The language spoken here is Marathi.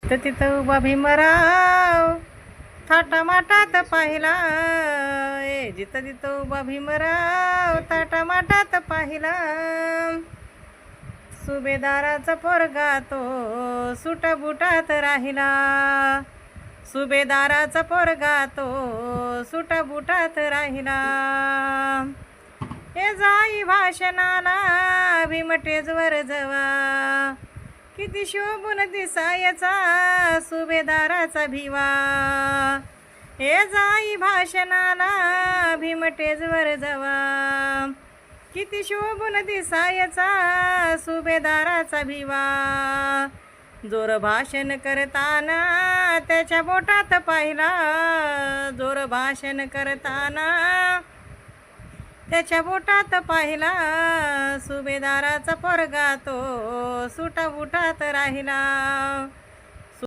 तर तिथं उभा भीमराव थाटामाटात पाहिला. जिथं तिथं उभा भीमराव थाटामाटात पाहिला. सुभेदाराचा पोरगा तो सुटाबुटात राहिला. सुभेदाराचा पोरगा तो सुटाबुटात राहिला. हे जाई भाषणाला भीमटेजवर जवा. किती शोभून दिसायचा सुभेदाराचा भिवा. हे जाई भाषणाला भीमटेजवर जवा. किती शोभून दिसायचा सुभेदाराचा भिवा. जोर भाषण करताना त्याच्या बोटात पाहिला. जोर भाषण करताना त्याच्या बोटात पाहिला. सुभेदाराचा पोरगा तो सुटाबुटात राहिला.